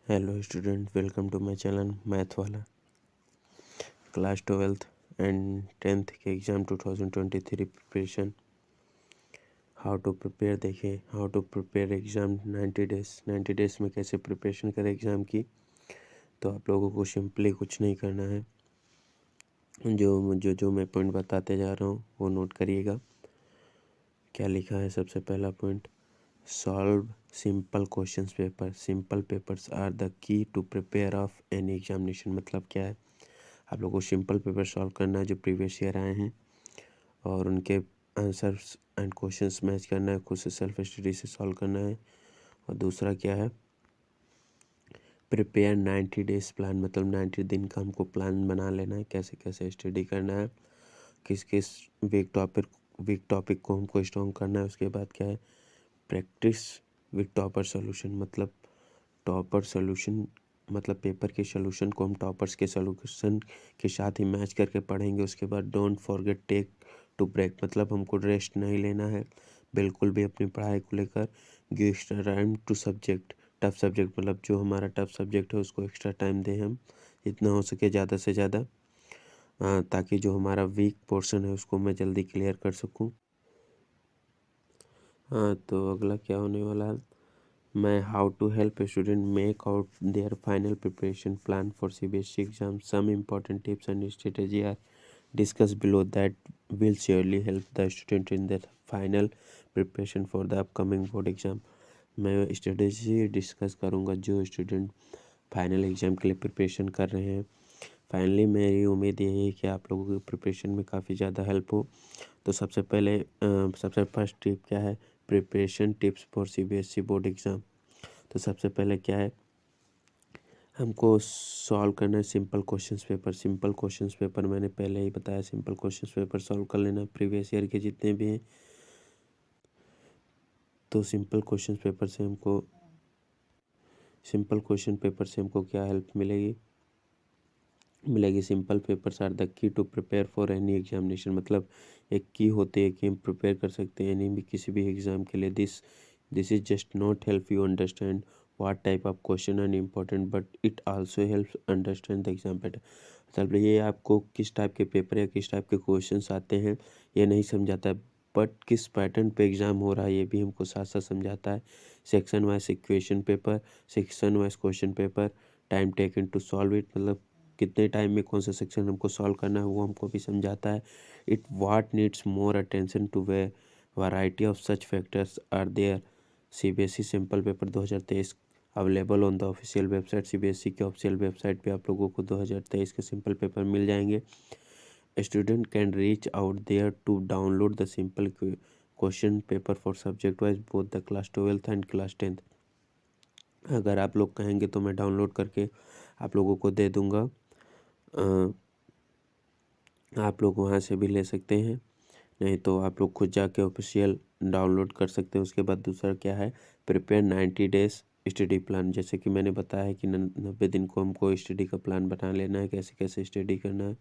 Hello student, welcome to my channel math वाला। Class 12th and 10th के exam 2023 preparation how to prepare देखें। How to prepare exam 90 days में कैसे preparation करें exam की। तो आप लोगों को सिंपली कुछ नहीं करना है, जो मैं पॉइंट बताते जा रहा हूँ वो नोट करिएगा। क्या लिखा है? सबसे पहला point, solve simple questions paper. Simple papers are the key to prepare of any examination. मतलब क्या है? आप लोगों को सिंपल पेपर सॉल्व करना है जो प्रीवियस ईयर आए हैं, और उनके आंसर्स एंड क्वेश्चंस मैच करना है, खुद से सेल्फ स्टडी से सॉल्व करना है। और दूसरा क्या है? Prepare 90 days plan. मतलब 90 दिन का हमको प्लान बना लेना है, कैसे कैसे स्टडी करना है, किस किस वीक टॉपिक को हमको स्ट्रॉन्ग करना है। उसके बाद क्या है? Practice with topper solution. मतलब टॉपर सॉल्यूशन मतलब पेपर के सॉल्यूशन को हम टॉपर्स के सॉल्यूशन के साथ ही मैच करके पढ़ेंगे। उसके बाद don't forget take to break. मतलब हमको रेस्ट नहीं लेना है बिल्कुल भी अपनी पढ़ाई को लेकर। Give extra time to subject. Tough subject मतलब जो हमारा टफ सब्जेक्ट है उसको एक्स्ट्रा टाइम दें हम, जितना हो सके ज़्यादा से ज़्यादा, ताकि जो हमारा वीक पोर्शन है उसको मैं जल्दी क्लियर कर सकूं। तो अगला क्या होने वाला है? मैं how to help student make out their final preparation plan for CBSE exam. Some important tips and strategy are discuss below that will surely help the student in the final preparation for the upcoming board exam. मैं strategy discuss करूँगा जो student final exam के लिए preparation कर रहे हैं। Finally मेरी उम्मीद यही है कि आप लोगों की प्रिपरेशन में काफ़ी ज़्यादा हेल्प हो। तो सबसे फर्स्ट टिप क्या है? Preparation tips for CBSE board exam. तो सबसे पहले क्या है? हमको सॉल्व करना है simple questions paper. Simple questions paper मैंने पहले ही बताया, सिंपल क्वेश्चंस पेपर सॉल्व कर लेना प्रीवियस ईयर के जितने भी हैं। तो सिंपल क्वेश्चन पेपर से हमको क्या हेल्प मिलेगी? Simple papers are the key to prepare for any examination. मतलब एक की होती है कि हम प्रिपेयर कर सकते हैं एनी भी किसी भी एग्ज़ाम के लिए। This is just not help you understand what type of question are important, but it also helps understand the exam pattern. मतलब ये आपको किस टाइप के पेपर या किस टाइप के क्वेश्चंस आते हैं ये नहीं समझाता है, बट किस पैटर्न पे एग्ज़ाम हो रहा है ये भी हमको साथ साथ समझाता है। Section wise equation paper, section wise question paper, time taken to solve it. मतलब कितने टाइम में कौन सा सेक्शन हमको सॉल्व करना है वो हमको भी समझाता है। It what needs more attention to way variety of such factors are there. CBSE simple paper 2023 available on the official website. CBSE के ऑफिशियल वेबसाइट पे आप लोगों को 2023 के सिंपल पेपर मिल जाएंगे। Student can reach out there to download the simple question paper for subject wise both the class 12th and class 10th। अगर आप लोग कहेंगे तो मैं डाउनलोड करके आप लोगों को दे दूँगा। आप लोग वहाँ से भी ले सकते हैं, नहीं तो आप लोग खुद जाके ऑफिशियल डाउनलोड कर सकते हैं। उसके बाद दूसरा क्या है? Prepare 90 days study plan. जैसे कि मैंने बताया है कि 90 दिन को हमको स्टडी का प्लान बना लेना है, कैसे कैसे स्टडी करना है।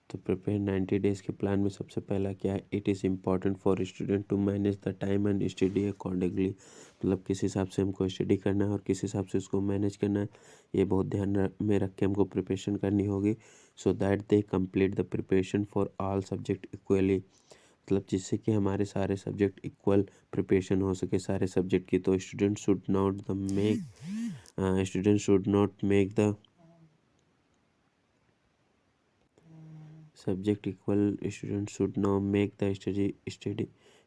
तो प्रिपेयर 90 डेज़ के प्लान में सबसे पहला क्या है? It is important for student to manage the time and study accordingly. मतलब किस हिसाब से हमको स्टडी करना है और किस हिसाब से उसको मैनेज करना है, ये बहुत ध्यान में रख के हमको प्रिपरेशन करनी होगी, so that they complete the preparation for all subject equally. मतलब जिससे कि हमारे सारे सब्जेक्ट इक्वल प्रिपरेशन हो सके सारे सब्जेक्ट की। तो student should not make the subject equal. Students should now make the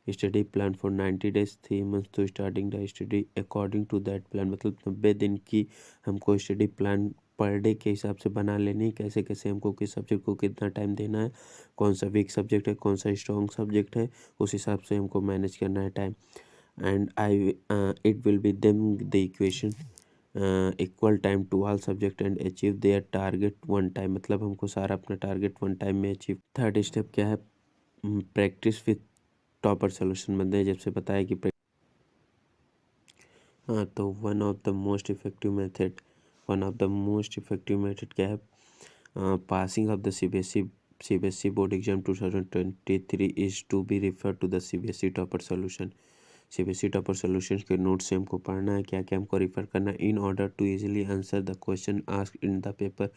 study plan for 90 days 3 months to starting the study according to that plan। मतलब 90 दिन की हमको स्टडी प्लान पर डे के हिसाब से बना लेनी है, कैसे कैसे हमको किस सब्जेक्ट को कितना टाइम देना है, कौन सा वीक सब्जेक्ट है, कौन सा स्ट्रॉन्ग सब्जेक्ट है, उस हिसाब से हमको मैनेज करना है time. And it will be them the equation equal time to all subject and achieve their target one time. मतलब हमको सारा अपना टारगेट वन टाइम में अचीव। थर्ड स्टेप क्या है? Practice with topper solution. मतलब जैसे बताया कि तो one of the most effective method क्या है? Passing of the CBSE board exam 2023 is to be refer to the CBSE topper solution. CBSE topper solutions के नोट्स से हमको पढ़ना है, क्या क्या हमको रिफर करना है in order to easily answer the question asked in the paper.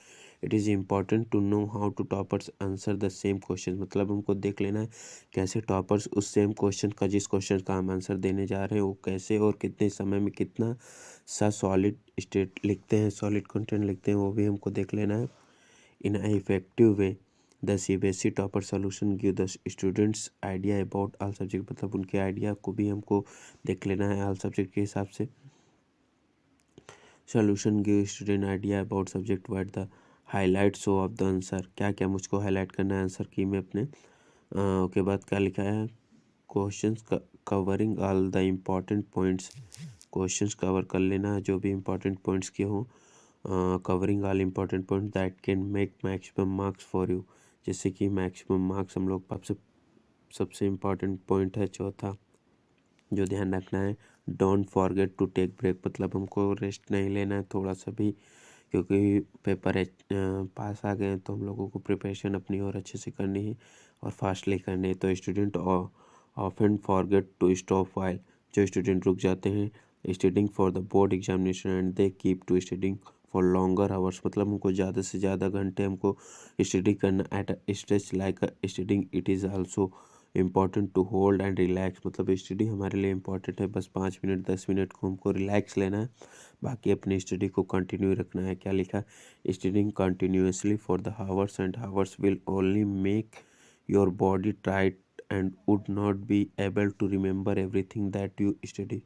It is important to know how to toppers answer the same question. मतलब हमको देख लेना है कैसे टॉपर्स उस सेम क्वेश्चन का, जिस क्वेश्चन का हम आंसर देने जा रहे हैं, वो कैसे और कितने समय में कितना सा सॉलिड स्टेट लिखते हैं, सॉलिड कंटेंट लिखते हैं, वो भी हमको देख लेना है। In a effective way the CBSE topper solution give the students idea about all subject. मतलब उनके आइडिया को भी हमको देख लेना है ऑल सब्जेक्ट के हिसाब से। Solution give student idea about subject wide the highlight show off the answer. क्या क्या मुझको हाईलाइट करना है आंसर की में अपने। उसके बाद क्या लिखा है, questions covering all the important points. Questions cover कर लेना है जो भी इम्पॉर्टेंट पॉइंट्स के हों। Covering all important point that can make maximum marks for you. जैसे कि मैक्सिमम मार्क्स हम लोग आपसे सबसे इम्पॉर्टेंट पॉइंट है चौथा जो ध्यान रखना है, don't forget to take break. मतलब हमको रेस्ट नहीं लेना है थोड़ा सा भी, क्योंकि पेपर पास आ गए हैं तो हम लोगों को प्रिपरेशन अपनी और अच्छे से करनी है और फास्टली करनी है। तो student often forget to stop while. जो स्टूडेंट रुक जाते हैं studying for the board examination and they keep to studying for longer hours. मतलब हमको ज़्यादा से ज़्यादा घंटे हमको स्टडी करना at stretch like studying. It is also important to hold and relax. मतलब स्टडी हमारे लिए इम्पॉर्टेंट है, बस 5 मिनट 10 मिनट को हमको रिलैक्स लेना है, बाकी अपनी स्टडी को कंटिन्यू रखना है। क्या लिखा, studying continuously for the hours and hours will only make your body tight and would not be able to remember everything that you study.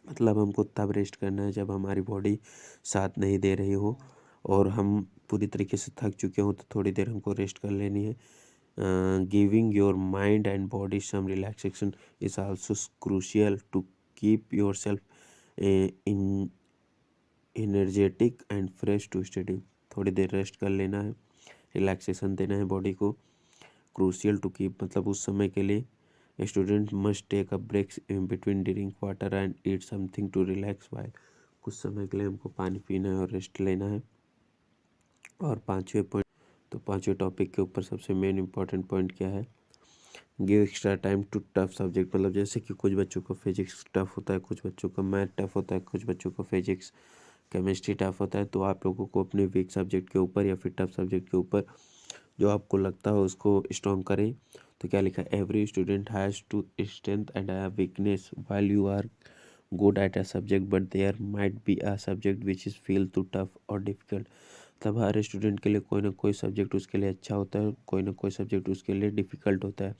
मतलब हमको तब रेस्ट करना है जब हमारी बॉडी साथ नहीं दे रही हो और हम पूरी तरीके से थक चुके हों, तो थोड़ी देर हमको रेस्ट कर लेनी है। Giving your mind and body some relaxation is also crucial to keep yourself in energetic and fresh to study. थोड़ी देर रेस्ट कर लेना है, रिलैक्सेशन देना है बॉडी को। क्रूशियल टू कीप मतलब उस समय के लिए student must take a breaks in between drink water and eat something to relax while. कुछ समय के लिए हमको पानी पीना है और रेस्ट लेना है। और पाँचवें पॉइंट, तो पाँचवें टॉपिक के ऊपर सबसे मेन इंपॉर्टेंट पॉइंट क्या है, give extra time to tough subject. मतलब जैसे कि कुछ बच्चों को फिजिक्स टफ होता है, कुछ बच्चों को मैथ टफ होता है, कुछ बच्चों को फिजिक्स केमिस्ट्री टफ होता है, तो आप लोगों को अपने वीक सब्जेक्ट के ऊपर या फिर टफ सब्जेक्ट के ऊपर जो आपको लगता हो उसको स्ट्रॉन्ग करें। तो क्या लिखा, every student has to strength and a weakness while you are good at a subject but there might be a subject which is feel to tough और डिफिकल्ट। तब हर स्टूडेंट के लिए कोई ना कोई सब्जेक्ट उसके लिए अच्छा होता है, कोई ना कोई सब्जेक्ट उसके लिए डिफ़िकल्ट होता है।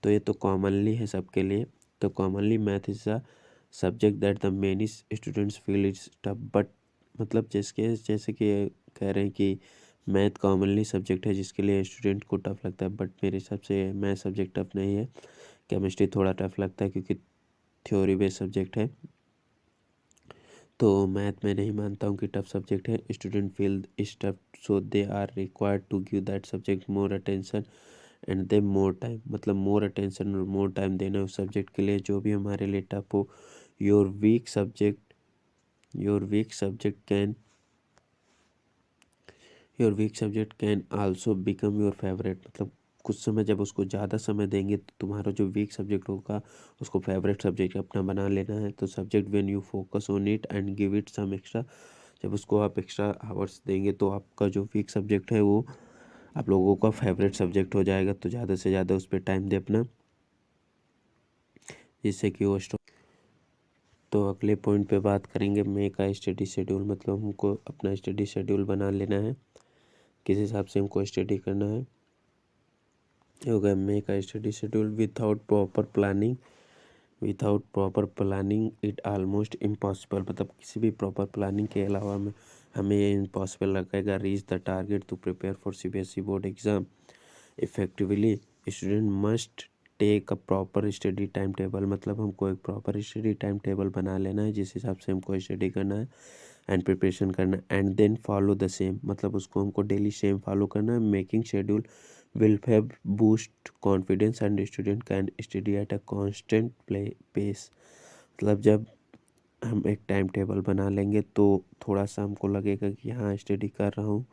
तो ये तो कॉमनली है सबके लिए। तो commonly math is a subject that the many students feel it's tough but, मतलब जैसे कि कह रहे हैं कि मैथ कॉमनली सब्जेक्ट है जिसके लिए स्टूडेंट को टफ लगता है, बट मेरे हिसाब से मैथ सब्जेक्ट टफ नहीं है। केमिस्ट्री थोड़ा टफ लगता है क्योंकि थ्योरी बेस्ड सब्जेक्ट है। तो मैथ में नहीं मानता हूँ कि टफ सब्जेक्ट है। Student feel is tough so they are required to give that subject more attention and they more time. मतलब मोर अटेंशन और मोर टाइम देना उस सब्जेक्ट के लिए जो भी हमारे लिए टफ हो। Your weak subject can also become your favourite. मतलब कुछ समय जब उसको ज़्यादा समय देंगे तो तुम्हारा जो वीक सब्जेक्ट होगा उसको फेवरेट सब्जेक्ट अपना बना लेना है। तो subject when you focus on it and give it some extra, जब उसको आप एक्स्ट्रा आवर्स देंगे तो आपका जो वीक सब्जेक्ट है वो आप लोगों का फेवरेट सब्जेक्ट हो जाएगा। तो ज़्यादा से ज़्यादा उस पर टाइम दे अपना, जिससे कि वो स्टॉप। तो अगले पॉइंट पे बात करेंगे मेक का स्टडी शेड्यूल। मतलब हमको अपना स्टडी शेड्यूल बना लेना है, किस हिसाब से हमको स्टडी करना है। हो गया make a study schedule without proper planning it almost impossible. मतलब किसी भी प्रॉपर प्लानिंग के अलावा में हमें ये इम्पॉसिबल लगेगा reach the target to prepare for CBSE board exam effectively. Student must take a proper study time table. मतलब हमको एक प्रॉपर स्टडी टाइम टेबल बना लेना है जिस हिसाब से हमको स्टडी करना है एंड प्रिपरेशन करना है and then follow the same. मतलब उसको हमको डेली सेम फॉलो करना है। Making schedule will help boost confidence and student can study at a constant pace। मतलब जब हम एक टाइम टेबल बना लेंगे तो थोड़ा सा हमको लगेगा कि हाँ स्टडी कर रहा हूँ।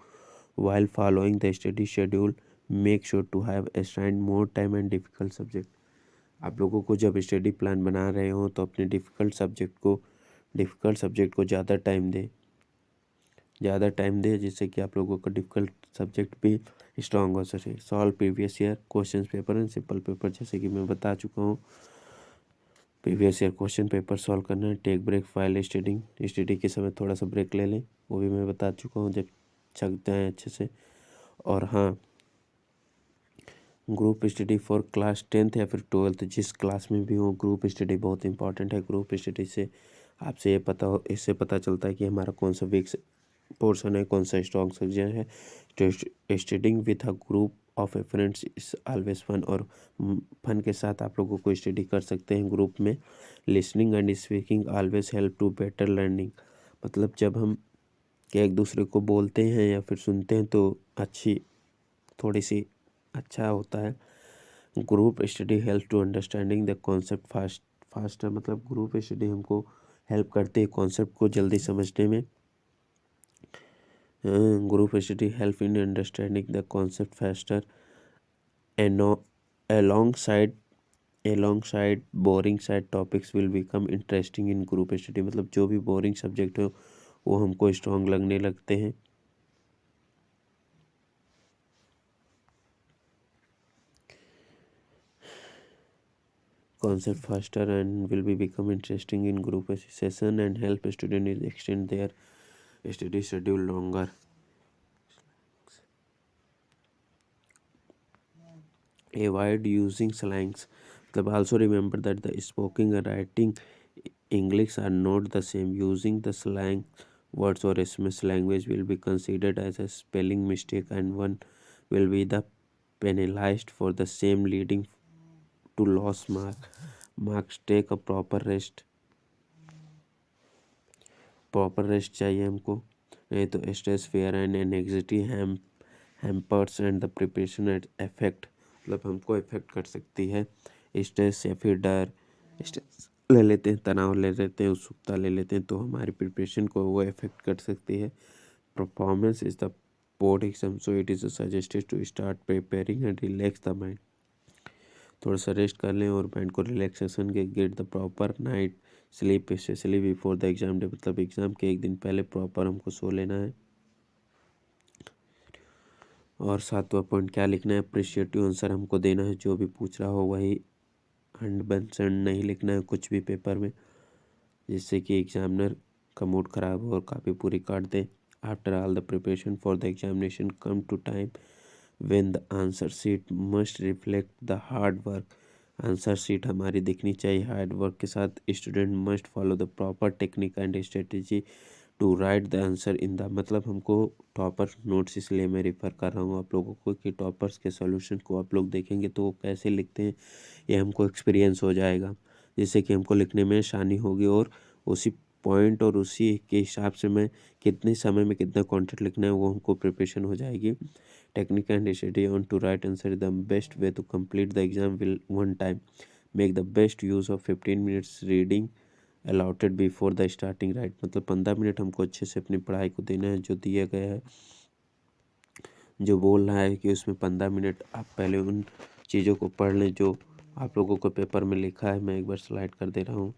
while following the study schedule make sure to have assigned more time and difficult subject। आप लोगों को जब स्टडी प्लान बना रहे हो तो अपने डिफ़िकल्ट सब्जेक्ट को ज़्यादा टाइम दे, जिससे कि आप लोगों का डिफ़िकल्ट सब्जेक्ट भी स्ट्रांग हो सके। Solve previous year question paper and simple paper, जैसे कि मैं बता चुका हूँ। Previous year question paper solve करना है। टेक ब्रेक फाइल स्टडी के समय थोड़ा सा ब्रेक ले लें, वो भी मैं बता चुका हूँ, जब छक जाएँ अच्छे से। और हाँ, group study for class 10th या फिर 12th, जिस क्लास में भी हो, ग्रुप स्टडी बहुत इंपॉर्टेंट है। ग्रुप स्टडी से आपसे इससे पता चलता है कि हमारा कौन सा वीक पोर्शन है, कौन सा स्ट्रॉन्ग सब्जेक्ट है। तो studying with a group of friends is always fun, और फन के साथ आप लोगों को स्टडी कर सकते हैं ग्रुप में। Listening and speaking always help to better learning, मतलब जब हम एक दूसरे को बोलते हैं या फिर सुनते हैं तो थोड़ी सी अच्छा होता है। Group study help to understanding the concept faster, मतलब ग्रुप स्टडी हमको हेल्प करते हैं कॉन्सेप्ट को जल्दी समझने में। Group study help in understanding the concept faster and alongside boring side topics will become interesting in group study, मतलब जो भी बोरिंग सब्जेक्ट हो वो हमको स्ट्रॉन्ग लगने लगते हैं। Concept faster and will be become interesting in group session and help students extend their study schedule longer. Avoid using slangs, मतलब also remember that the speaking and writing English are not the same. Using the slang words or SMS language will be considered as a spelling mistake, and one will be the penalized for the same, leading to loss marks. Take a proper चाहिए हमको, नहीं तो stress fair and anxiety hampers and the preparation effect, मतलब हमको effect कर सकती है। Stress या फिर डर, स्ट्रेस ले लेते हैं, तनाव ले लेते हैं, उत्सुकता ले लेते हैं, तो हमारी प्रिपरेशन को वो इफेक्ट कर सकती है। Performance is the board exam, so it is suggested to start preparing and relax the mind. थोड़ा सा रेस्ट कर लें और माइंड को रिलैक्सेशन के get the proper night sleep specially before the exam day, मतलब एग्ज़ाम के एक दिन पहले प्रॉपर हमको सो लेना है। और 7वां पॉइंट क्या लिखना है, अप्रिशिएटिव आंसर हमको देना है, जो भी पूछ रहा हो वही 100% नहीं लिखना है कुछ भी पेपर में, जिससे कि एग्जामिनर का मूड ख़राब हो और काफ़ी पूरी काट दे। After all the preparation for the examination come to time when the answer sheet must reflect the hard work, answer sheet हमारी दिखनी चाहिए हार्ड वर्क के साथ। Student must follow the proper technique and strategy to write the answer in the, मतलब हमको topper notes, इसलिए मैं refer कर रहा हूँ आप लोगों को कि टॉपर्स के सॉल्यूशन को आप लोग देखेंगे तो वो कैसे लिखते हैं ये हमको एक्सपीरियंस हो जाएगा, जिससे कि हमको लिखने में आसानी होगी। और उसी पॉइंट और उसी के हिसाब से मैं कितने समय में कितना कंटेंट लिखना है वो हमको प्रिपरेशन हो जाएगी। Technique and strategy on to write answer, the best way to complete the exam will one time. Make the best use of 15 minutes reading allotted before the starting write, मतलब 15 minute हमको अच्छे से अपनी पढ़ाई को देना है, जो दिया गया है, जो बोल रहा है कि उसमें 15 मिनट आप पहले उन चीज़ों को पढ़ लें जो आप लोगों को पेपर में लिखा है। मैं एक बार स्लाइड कर दे रहा हूँ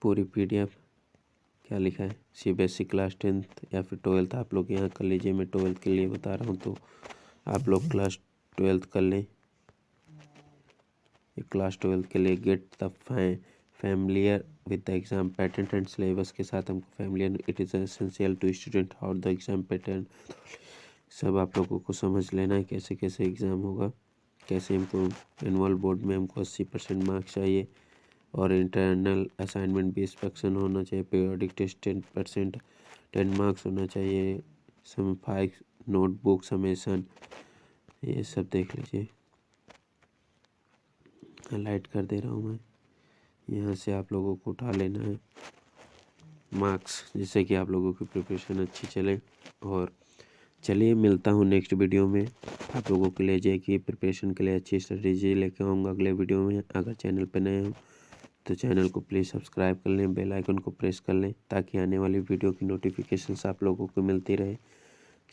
पूरी PDF, क्या लिखा है, CBSE क्लास 10th या फिर 12th, आप लोग यहाँ कर लीजिए, मैं 12th के लिए बता रहा हूँ, तो आप लोग क्लास 12th कर लें। क्लास 12th के लिए get the familiar with the exam pattern and syllabus के साथ हमको familiar, it is essential to student how the exam pattern, सब आप लोगों को समझ लेना है कैसे कैसे एग्ज़ाम होगा, कैसे हमको एनुअल बोर्ड में हमको 80% मार्क्स चाहिए, और इंटरनल असाइनमेंट 20% होना चाहिए, पीरियोडिक टेस्ट 10% 10 मार्क्स होना चाहिए, सम 5 नोटबुक समेसन, ये सब देख लीजिए, हाईलाइट कर दे रहा हूँ मैं, यहाँ से आप लोगों को उठा लेना है मार्क्स, जिससे कि आप लोगों की प्रिपरेशन अच्छी चले। और चलिए मिलता हूँ नेक्स्ट वीडियो में, आप लोगों के लिए जो कि प्रिपरेशन के लिए अच्छी स्ट्रेटेजी लेके आऊँगा अगले वीडियो में। अगर चैनल पर नए हो तो चैनल को प्लीज़ सब्सक्राइब कर लें, बेल आइकन को प्रेस कर लें, ताकि आने वाली वीडियो की नोटिफिकेशंस आप लोगों को मिलती रहे।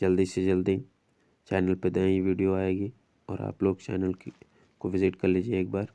जल्दी से जल्दी चैनल पर नई वीडियो आएगी। और आप लोग चैनल को विज़िट कर लीजिए एक बार।